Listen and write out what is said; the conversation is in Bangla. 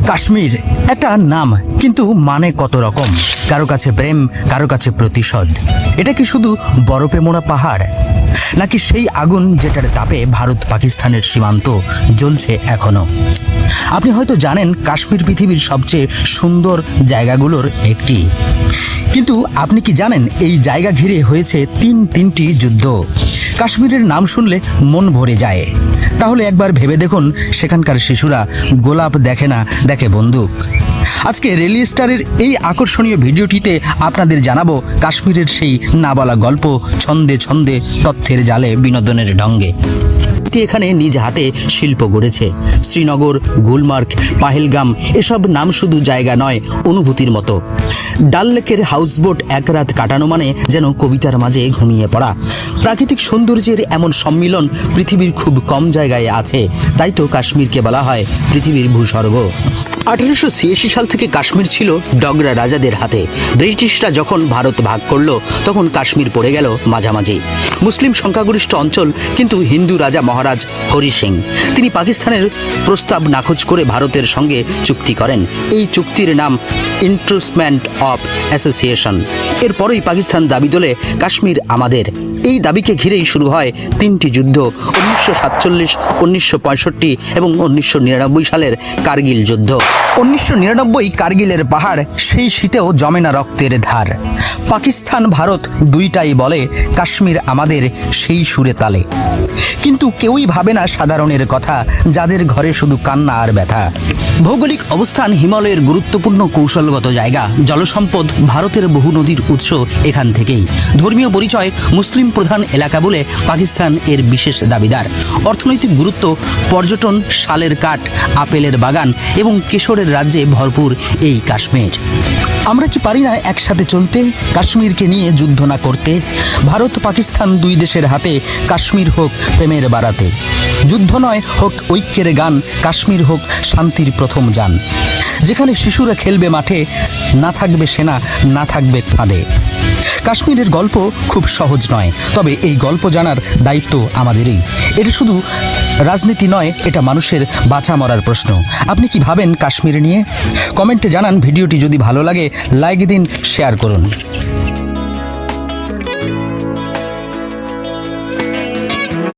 কাশ্মীর একটা নাম, কিন্তু মানে কত রকম। কারো কাছে প্রেম, কারো কাছে প্রতিশোধ। এটা কি শুধু বরফে মোড়া পাহাড়, নাকি সেই আগুন যেটার তাপে ভারত পাকিস্তানের সীমান্ত জ্বলছে এখনো? আপনি হয়তো জানেন কাশ্মীর পৃথিবীর সবচেয়ে সুন্দর জায়গাগুলোর একটি, কিন্তু আপনি কি জানেন এই জায়গা ঘিরে হয়েছে তিনটি যুদ্ধ? কাশ্মীরের নাম শুনলে মন ভরে যায়। তাহলে একবার ভেবে দেখুন, সেখানকার শিশুরা গোলাপ দেখে না, দেখে বন্দুক। আজকে রেলি স্টারের এই আকর্ষণীয় ভিডিওটিতে আপনাদের জানাবো কাশ্মীরের সেই না বলা গল্প, ছন্দে ছন্দে, তথ্যের জালে, বিনোদনের ঢঙ্গে। এখানে নিজ হাতে শিল্প গড়েছে। শ্রীনগর, গুলমার্গ, পাহেলগাম এসব নাম শুধু জায়গা নয়, অনুভূতির মতো। ডাল লেকের হাউসবোট এক রাত কাটানো মানে যেন কবিতার মাঝে ঘুমিয়ে পড়া। প্রাকৃতিক সৌন্দর্যের এমন সম্মিলন পৃথিবীর খুব কম জায়গায় আছে। তাই তো কাশ্মীরকে বলা হয় পৃথিবীর ভূস্বর্গ। 1886 সাল থেকে কাশ্মীর ছিল ডগরা রাজাদের হাতে। ব্রিটিশরা যখন ভারত ভাগ করলো, তখন কাশ্মীর পড়ে গেল মাঝামাঝি। মুসলিম সংখ্যাগরিষ্ঠ অঞ্চল, কিন্তু হিন্দু রাজা মহারাজ হরি সিং তিনি পাকিস্তানের প্রস্তাব নাকচ করে ভারতের সঙ্গে চুক্তি করেন। এই চুক্তির নাম ইন্ট্রুসমেন্ট অফ অ্যাসোসিয়েশন। এরপরেই পাকিস্তান দাবি তোলে কাশ্মীর আমাদের। এই দাবিকে ঘিরেই শুরু হয় তিনটি যুদ্ধ: 1947, 1965 এবং 1999 সালের কার্গিল যুদ্ধ। 1999 কার্গিলের পাহাড়, সেই শীতেও জমে না রক্তের ধার। পাকিস্তান ভারত দুইটাই বলে কাশ্মীর আমাদের, সেই সুরে তালে। কিন্তু কেউই ভাবে না সাধারণের কথা, যাদের ঘরে শুধু কান্না আর ব্যথা। ভৌগোলিক অবস্থান হিমালয়ের গুরুত্বপূর্ণ কৌশলগত জায়গা। জলসম্পদ, ভারতের বহু নদীর উৎস এখান থেকেই। ধর্মীয় পরিচয়, মুসলিম প্রধান এলাকা বলে পাকিস্তান এর বিশেষ দাবিদার। অর্থনৈতিক গুরুত্ব, পর্যটন, শালের কাঠ, আপেলের বাগান এবং কেশরের রাজ্যে ভরপুর এই কাশ্মীর। আমরা কি পারি না একসাথে চলতে, কাশ্মীরকে নিয়ে যুদ্ধ না করতে? ভারত পাকিস্তান দুই দেশের হাতে, কাশ্মীর হোক প্রেমের বারাতে। যুদ্ধ নয়, হোক ঐক্যের গান, কাশ্মীর হোক শান্তির প্রথম যান। যেখানে শিশুরা খেলবে মাঠে, না থাকবে সেনা, না থাকবে ফাঁদে। কাশ্মীরের গল্প খুব সহজ নয়, তবে এই গল্প জানার দায়িত্ব আমাদেরই। এটা শুধু রাজনীতি নয়, এটা মানুষের বাঁচা মরার প্রশ্ন। আপনি কি ভাবেন কাশ্মীর নিয়ে? কমেন্টে জানান। ভিডিওটি যদি ভালো লাগে লাইক দিন, শেয়ার করুন।